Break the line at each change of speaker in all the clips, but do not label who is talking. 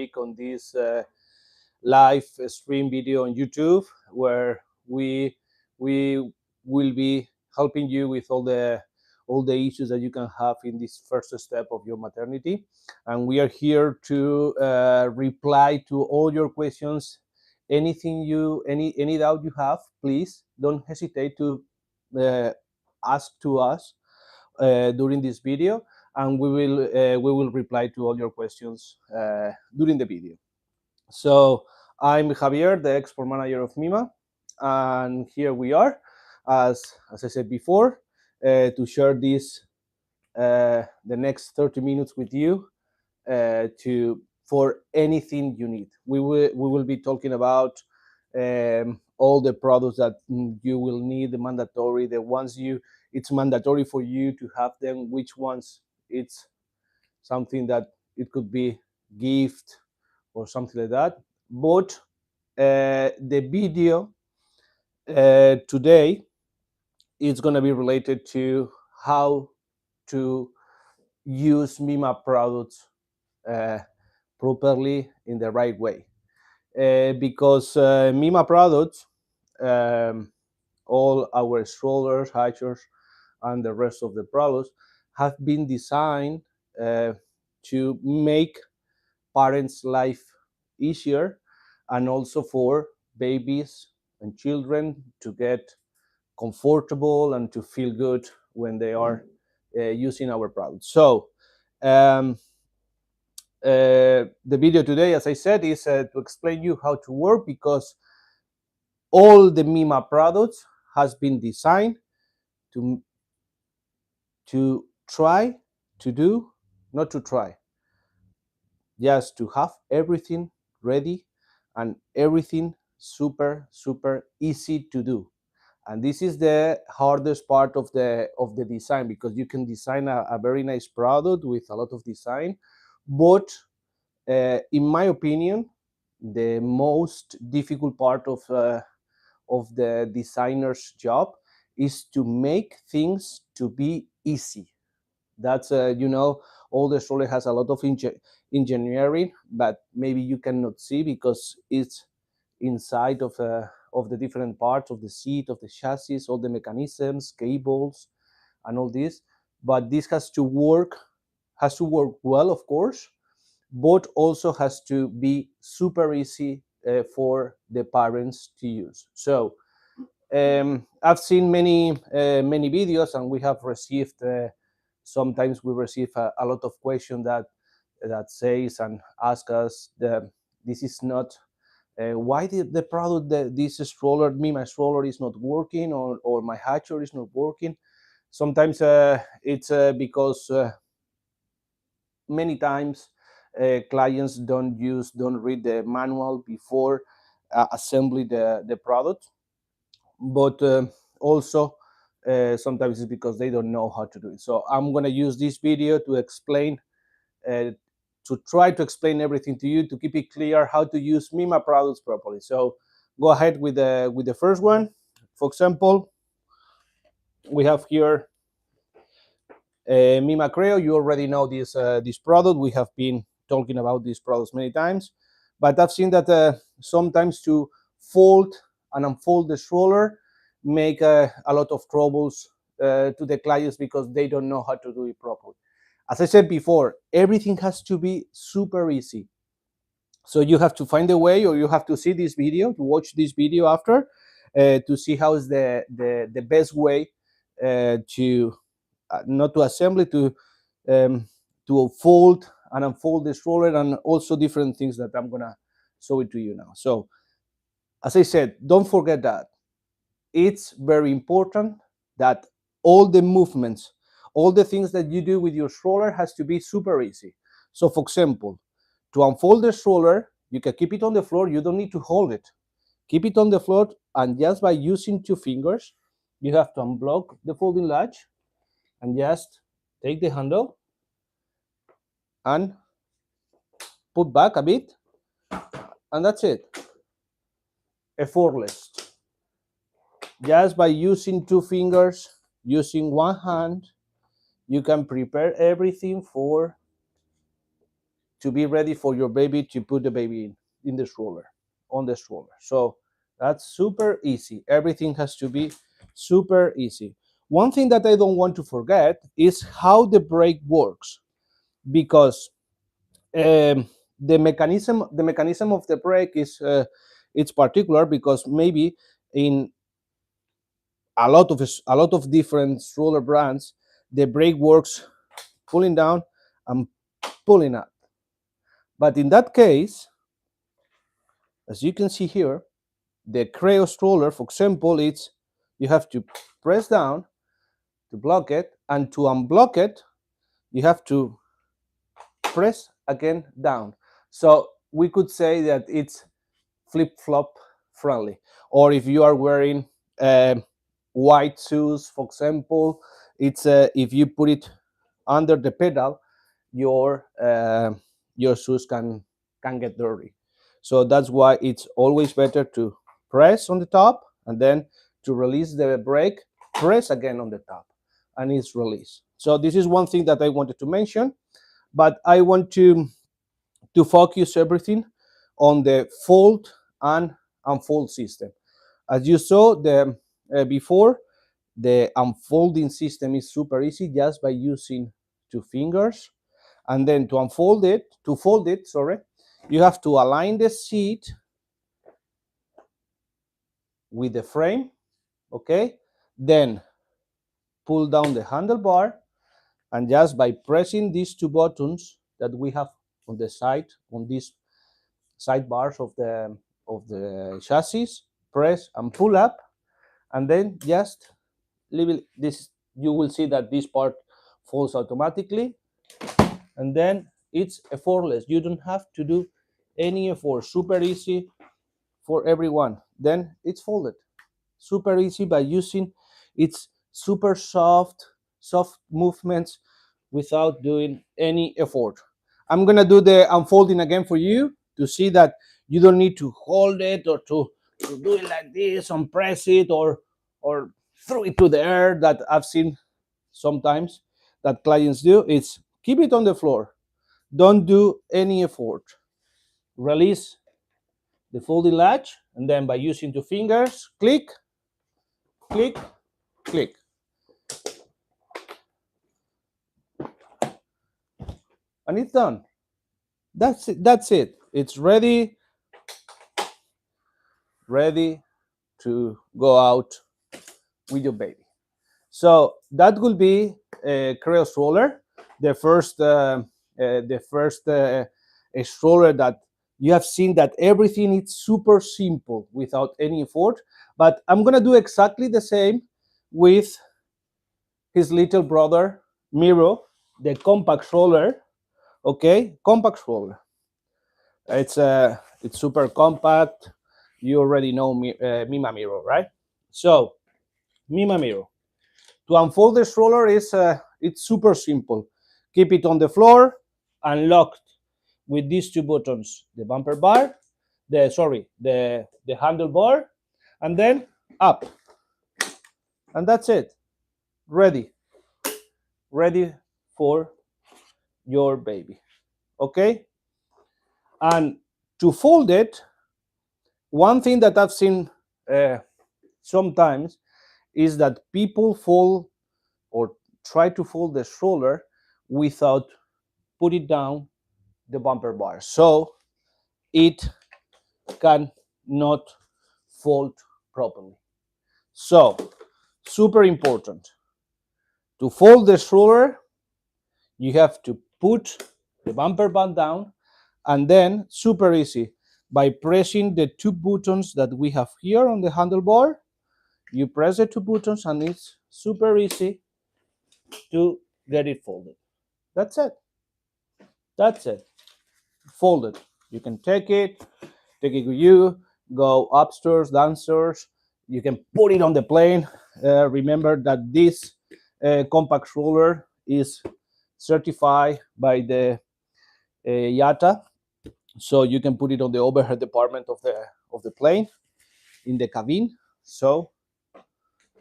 make on this live stream video on YouTube, where we will be helping you with all the issues that you can have in this first step of your maternity. And we are here to reply to all your questions. Any doubt you have, please don't hesitate to ask to us during this video, and we will reply to all your questions during the video. So I'm Javier, the export manager of Mima, and here we are, as I said before, to share this the next 30 minutes with you for anything you need. We will be talking about all the products that you will need, the mandatory, the ones it's mandatory for you to have them, which ones it's something that it could be gift or something like that. But the video today is going to be related to how to use Mima products properly in the right way, because Mima products, all our strollers, hatchers, and the rest of the products have been designed to make parents' life easier, and also for babies and children to get comfortable and to feel good when they are using our products. So the video today, as I said, is to explain you how to work, because all the Mima products has been designed to try to do, not to try, just to have everything ready and everything super easy to do. And this is the hardest part of the design, because you can design a very nice product with a lot of design, but in my opinion, the most difficult part of the designer's job is to make things to be easy. That's all the stroller has a lot of engineering, but maybe you cannot see because it's inside of the different parts of the seat, of the chassis, all the mechanisms, cables, and all this. But this has to work well, of course, but also has to be super easy for the parents to use. So I've seen many videos, and we have received sometimes we receive a lot of questions that says and ask us this is not why the product, this stroller, Mima stroller, is not working, or my hatcher is not working. Sometimes it's because many times clients don't read the manual before assembling the product, but also sometimes it's because they don't know how to do it. So I'm going to use this video to explain, to try to explain everything to you, to keep it clear how to use Mima products properly. So go ahead with the first one. For example, we have here Mima Creo. You already know this product. We have been talking about these products many times, but I've seen that sometimes to fold and unfold the stroller make a lot of troubles to the clients because they don't know how to do it properly. As I said before, everything has to be super easy. So you have to find a way, or you have to see this video, to watch this video after, to see how is the best way to not to assemble, to fold and unfold the stroller, and also different things that I'm gonna show it to you now. So as I said, don't forget that it's very important that all the movements, all the things that you do with your stroller has to be super easy. So for example, to unfold the stroller, you can keep it on the floor. You don't need to hold it. Keep it on the floor, and just by using 2 fingers, you have to unblock the folding latch and just take the handle and put back a bit, and that's it. Effortless. Just by using 2 fingers, using 1 hand, you can prepare everything to to be ready for your baby to put the baby in the stroller, on the stroller. So that's super easy. Everything has to be super easy. One thing that I don't want to forget is how the brake works, because the mechanism of the brake is it's particular, because maybe in a lot of different stroller brands, the brake works pulling down and pulling up. But in that case, as you can see here, the creo stroller, for example, it's you have to press down to block it, and to unblock it, you have to press again down. So we could say that it's flip-flop friendly. Or if you are wearing white shoes, for example, it's if you put it under the pedal, your shoes can get dirty. So that's why it's always better to press on the top, and then to release the brake, press again on the top, and it's released. So this is one thing that I wanted to mention, but I want to focus everything on the fold and unfold system. As you saw before, the unfolding system is super easy just by using 2 fingers. And then to fold it, sorry, you have to align the seat with the frame, okay? Then pull down the handlebar, and just by pressing these 2 buttons that we have on the side, on these side bars of the chassis, press and pull up, and then just leave it. This, you will see that this part falls automatically, and then it's effortless. You don't have to do any effort. Super easy for everyone. Then it's folded. Super easy by using its super soft movements without doing any effort. I'm gonna do the unfolding again for you to see that you don't need to hold it, or to do it like this and press it, or throw it to the air, that I've seen sometimes that clients do. It's keep it on the floor. Don't do any effort. Release the folding latch, and then by using 2 fingers, click, click, click. And it's done. That's it. That's it. It's ready to go out with your baby. So that will be a creo stroller, the first stroller that you have seen, that everything is super simple without any effort. But I'm gonna do exactly the same with his little brother Miro, the compact stroller. Okay, compact stroller. It's super compact. You already know Mima Miro, right? So Mima Miro. To unfold the stroller is it's super simple. Keep it on the floor, unlocked with these 2 buttons: the bumper bar, the handlebar, and then up, and that's it. Ready for your baby. Okay. And to fold it, one thing that I've seen sometimes is that people fold or try to fold the stroller without putting down the bumper bar, so it cannot fold properly. So super important, to fold the stroller, you have to put the bumper bar down, and then super easy, by pressing the 2 buttons that we have here on the handlebar. You press the 2 buttons, and it's super easy to get it folded. That's it. That's it. Folded. You can take it with you, go upstairs, downstairs. You can put it on the plane. Remember that this compact stroller is certified by the IATA, so you can put it on the overhead department of the plane, in the cabin. So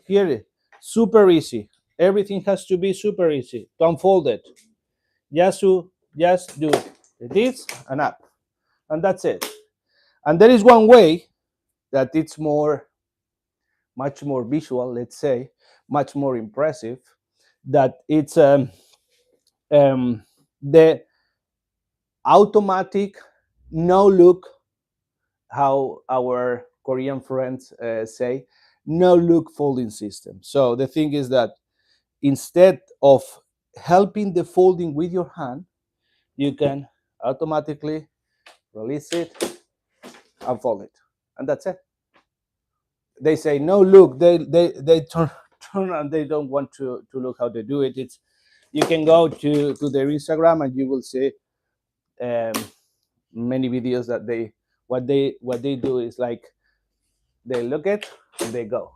here, super easy. Everything has to be super easy to unfold it. Just do it. this and up, and that's it. And there is one way that it's much more visual, let's say, much more impressive, that it's the automatic no look, how our Korean friends say, no look folding system. So the thing is that instead of helping the folding with your hand, you can automatically release it and fold it, and that's it. They say no look, they turn and they don't want to look how they do it. It's, you can go to their Instagram and you will see um, many videos that they do is like they look at and they go,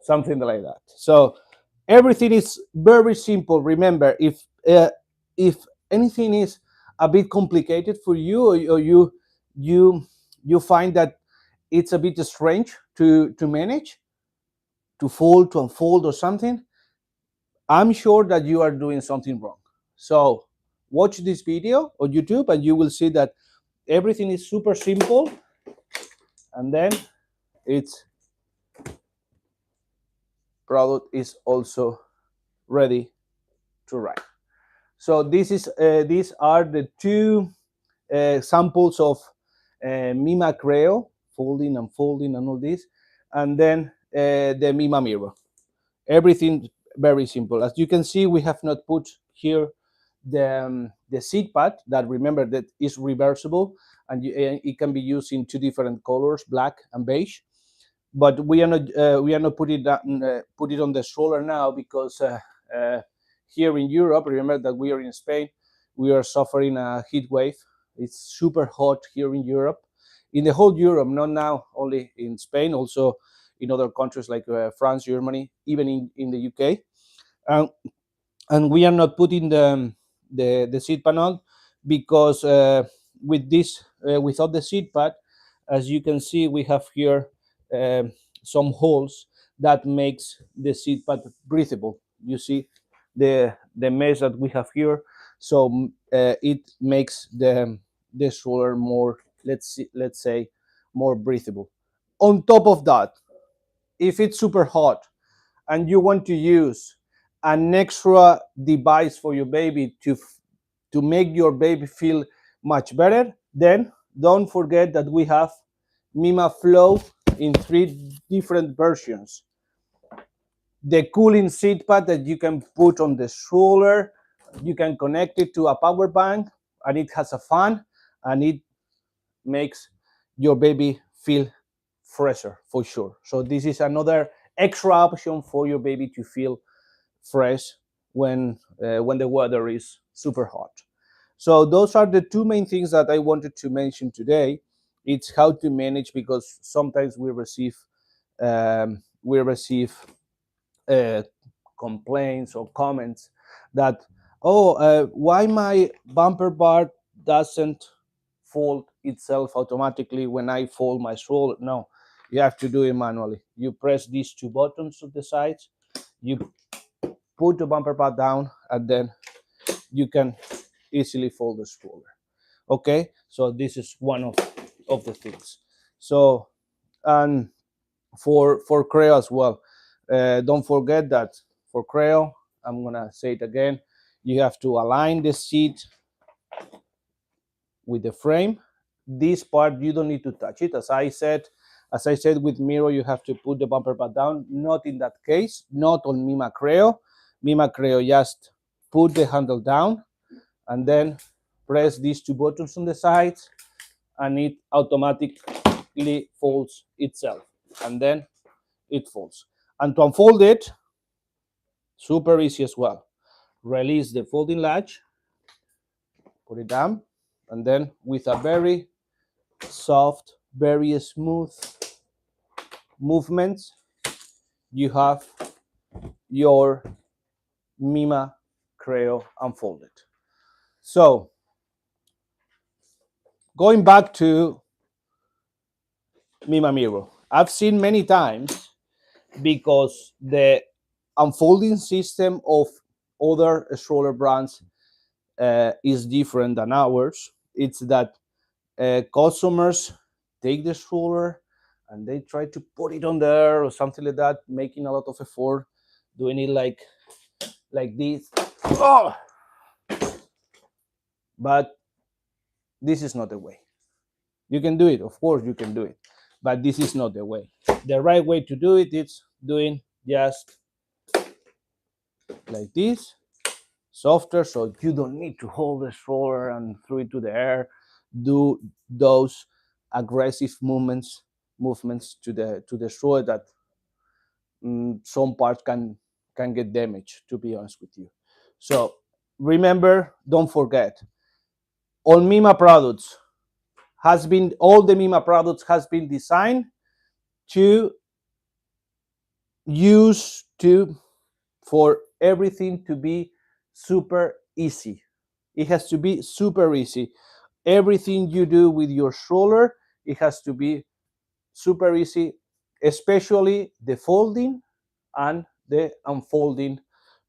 something like that. So everything is very simple. Remember, if anything is a bit complicated for you, or you you find that it's a bit strange to manage, to fold, to unfold, or something, I'm sure that you are doing something wrong. So watch this video on YouTube and you will see that everything is super simple, and then its product is also ready to write. So these are the two samples of mima creo, folding and folding and all this, and then the mima miro. Everything very simple. As you can see, we have not put here the seat pad, that, remember, that is reversible, and it can be used in two different colors, black and beige. But we are not put it on the stroller now, because here in Europe, remember that we are in Spain, we are suffering a heat wave. It's super hot here in Europe, in the whole Europe, not now only in Spain, also in other countries like France, Germany, even in the UK. Um, and we are not putting the seat panel because with this without the seat pad, as you can see, we have here um some holes that makes the seat pad breathable. You see the mesh that we have here, so it makes the stroller more, let's say, more breathable. On top of that, if it's super hot and you want to use an extra device for your baby to make your baby feel much better, then don't forget that we have Mima Flow in 3 different versions. The cooling seat pad that you can put on the stroller, you can connect it to a power bank, and it has a fan, and it makes your baby feel fresher for sure. So this is another extra option for your baby to feel fresh when the weather is super hot. So those are the two main things that I wanted to mention today. It's how to manage, because sometimes we receive uh, complaints or comments that, oh, why my bumper bar doesn't fold itself automatically when I fold my stroller. No, you have to do it manually. You press these 2 buttons to the sides, you put the bumper pad down, and then you can easily fold the stroller. Okay, so this is one of the things. So, and for creo as well, don't forget that for creo, I'm gonna say it again, you have to align the seat with the frame. This part you don't need to touch it. As I said with miro, you have to put the bumper pad down. Not in that case, not on mima creo. Mima creo, just put the handle down and then press these 2 buttons on the sides, and it automatically folds itself, and then it folds. And to unfold it, super easy as well. Release the folding latch, put it down, and then with a very soft, very smooth movements, you have your mima creo unfolded. So going back to mima miro, I've seen many times, because the unfolding system of other stroller brands is different than ours. It's that customers take the stroller and they try to put it on there or something like that, making a lot of effort, doing it like this. Oh! But this is not the way. You can do it, of course you can do it, but this is not the way. The right way to do it is doing just like this, softer, so you don't need to hold the stroller and throw it to the air. Do those aggressive movements to the stroller that some parts can get damaged, to be honest with you. So remember, don't forget, all mima products all the mima products has been designed to use for everything to be super easy. It has to be super easy. Everything you do with your stroller, it has to be super easy, especially the folding and the unfolding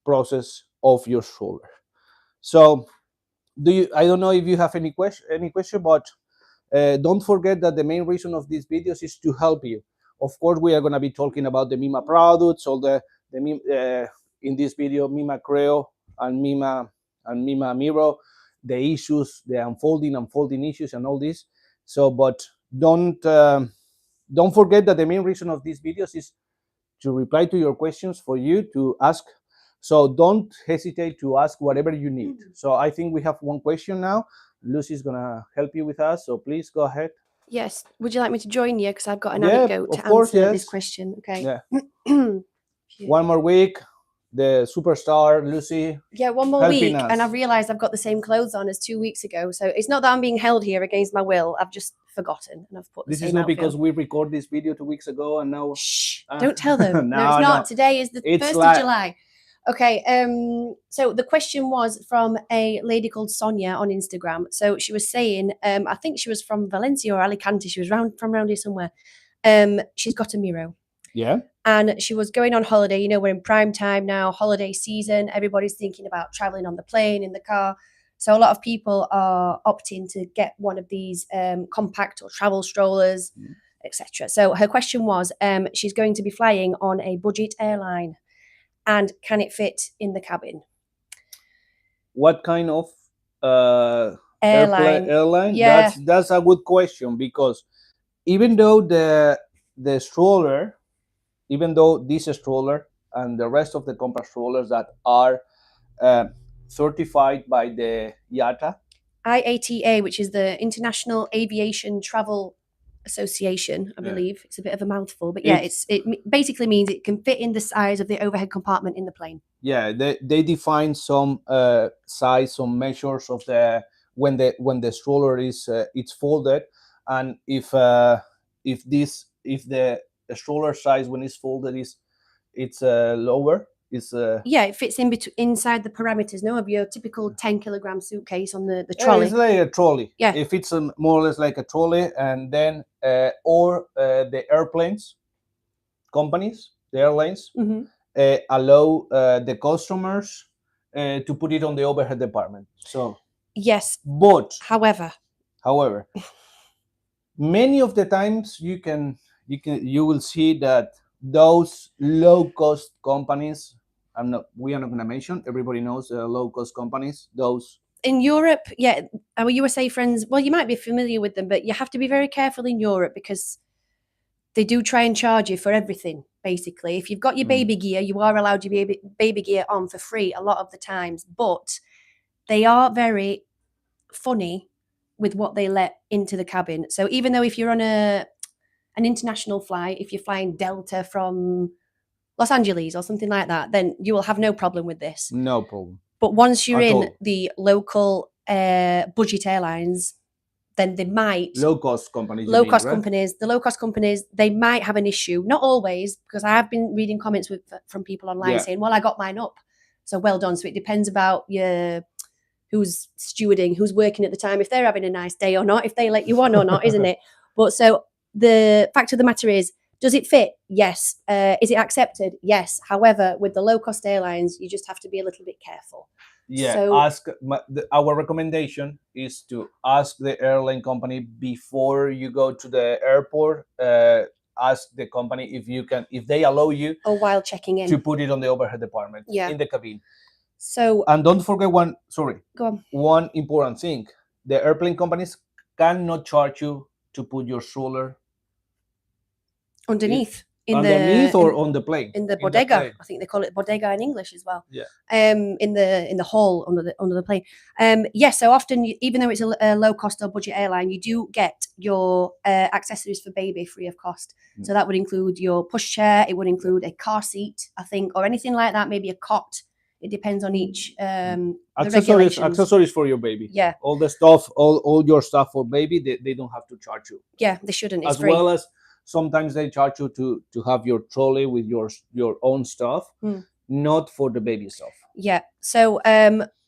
process of your stroller. So I don't know if you have any question, but don't forget that the main reason of these videos is to help you. Of course, we are going to be talking about the mima products, all in this video, mima creo and mima miro, the issues, the unfolding issues, and all this. So, but don't forget that the main reason of these videos is to reply to your questions, for you to ask. So don't hesitate to ask whatever you need. So I think we have one question now. Lucy's gonna help you with us, so please go ahead.
Yes. Would you like me to join you? Because I've got an anecdote to answer this question. Okay.
Yeah. One more week, the superstar Lucy.
Yeah, one more week, and I've realised I've got the same clothes on as 2 weeks ago. So it's not that I'm being held here against my will. I've just forgotten, and I've put the
this
same
is not
outfit
because
on.
we record this video 2 weeks ago and now.
Shh! Don't tell them. No, it's not. Today is the 1st of July. Okay, so the question was from a lady called Sonia on Instagram. So she was saying, I think she was from Valencia or Alicante. She was from around here somewhere. She's got a Miro.
Yeah.
And she was going on holiday. You know, we're in prime time now, holiday season. Everybody's thinking about traveling on the plane, in the car. So a lot of people are opting to get one of these compact or travel strollers, etc. So her question was, she's going to be flying on a budget airline. And can it fit in the cabin?
What kind of
airline?
Yeah. That's a good question, because even though the stroller, even though this stroller and the rest of the compact strollers that are certified by the
IATA, which is the International Aviation Travel Association, I believe. It's a bit of a mouthful, but yeah, it basically means it can fit in the size of the overhead compartment in the plane. Yeah,
they define some size, some measures of when the stroller is it's folded, and if the stroller size when it's folded it's lower.
Yeah, it fits inside the parameters, no, of your typical 10-kilogram suitcase on the trolley.
It's like a trolley.
Yeah,
it fits more or less like a trolley, and then the airplanes companies, the airlines, allow the customers to put it on the overhead department. So
yes,
but
however,
many of the times you will see that those low-cost companies, we are not going to mention, everybody knows low-cost companies, those
in Europe. Yeah, our USA friends, well, you might be familiar with them, but you have to be very careful in Europe because they do try and charge you for everything, basically. If you've got your baby gear, you are allowed your baby gear on for free a lot of the times, but they are very funny with what they let into the cabin. So even though if you're on an international flight, if you're flying Delta from Los Angeles or something like that, then you will have no problem with this.
No problem.
But once you're in the local budget airlines, then they might
low-cost companies,
the low-cost companies, they might have an issue. Not always, because I have been reading comments from people online saying, well, I got mine up, so well done. So it depends about who's stewarding, who's working at the time, if they're having a nice day or not, if they let you on or not, isn't it? But so the fact of the matter is, Does it fit? Yes. Is it accepted? Yes. However, with the low-cost airlines, you just have to be a little bit careful.
Yeah,
So-
our recommendation is to ask the airline company before you go to the airport. Ask the company if they allow you
Or while checking in.
to put it on the overhead department
Yeah.
in the cabin.
So
And don't forget
go on.
one important thing: the airplane companies cannot charge you to put your stroller
Underneath.
underneath or on the plane.
In the bodega. I think they call it bodega in English as well.
Yeah.
In the hall under the plane. Yes. So often, even though it's a low cost or budget airline, you do get your accessories for baby free of cost. So that would include your pushchair. It would include a car seat, I think, or anything like that. Maybe a cot. It depends on each.
Accessories for your baby.
Yeah.
All the stuff, all your stuff for baby, they don't have to charge you.
Yeah, they shouldn't. It's
as
free.
well as sometimes they charge you to have your trolley with your own stuff, not for the baby stuff.
Yeah. So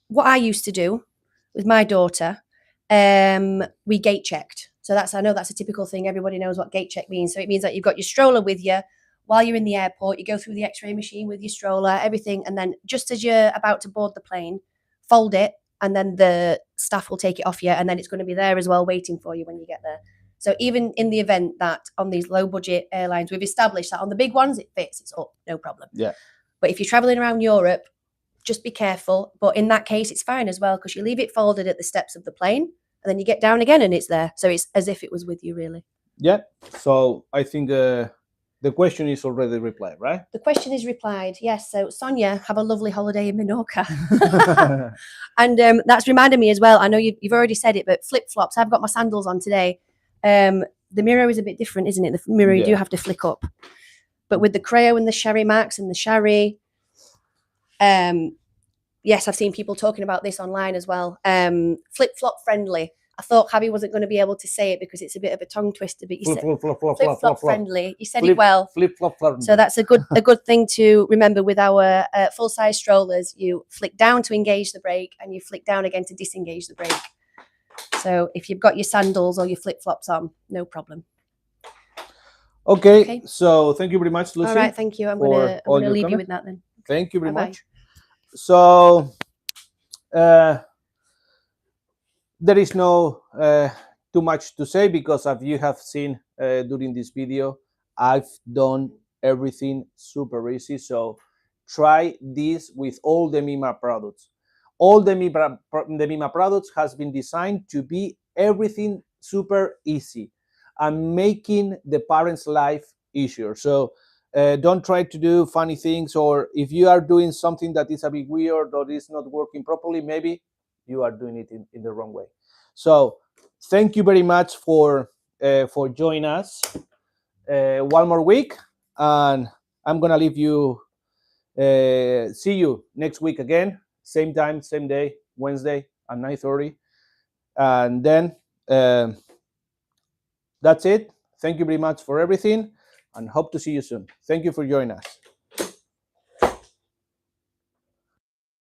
what I used to do with my daughter, we gate checked. So I know that's a typical thing. Everybody knows what gate check means. So it means that you've got your stroller with you while you're in the airport. You go through the X-ray machine with your stroller, everything, and then just as you're about to board the plane, fold it, and then the staff will take it off you, and then it's going to be there as well, waiting for you when you get there. So even in the event that on these low budget airlines, we've established that on the big ones, it fits, it's up, no problem.
Yeah.
But if you're traveling around Europe, just be careful. But in that case, it's fine as well, because you leave it folded at the steps of the plane and then you get down again and it's there. So it's as if it was with you, really.
Yeah. So I think the question is already replied, right?
The question is replied, yes. So Sonia, have a lovely holiday in Menorca. And that's reminded me as well. I know you've already said it, but flip-flops. I've got my sandals on today. The miro is a bit different, isn't it? The miro you do have to flick up. But with the creo and the sherry max and the sherry, yes, I've seen people talking about this online as well. Flip-flop friendly. I thought Javi wasn't going to be able to say it because it's a bit of a tongue twister, but you said flip-flop friendly. You said it well.
Flip-flop friendly.
So that's a good thing to remember with our full-size strollers. You flick down to engage the brake and you flick down again to disengage the brake. So if you've got your sandals or your flip-flops on, no problem.
Okay. So thank you very much, Lucy.
All right, thank you. I'm going to leave you with that then.
Thank you very
Bye-bye.
much. So there is no too much to say because as you have seen during this video, I've done everything super easy. So try this with all the Mima products. All the Mima products has been designed to be everything super easy and making the parents' life easier. So don't try to do funny things, or if you are doing something that is a bit weird or is not working properly, maybe you are doing it in the wrong way. So thank you very much for joining us one more week, and I'm gonna leave you. See you next week again, same time, same day, Wednesday at 9:30, and then that's it. Thank you very much for everything, and hope to see you soon. Thank you for joining us.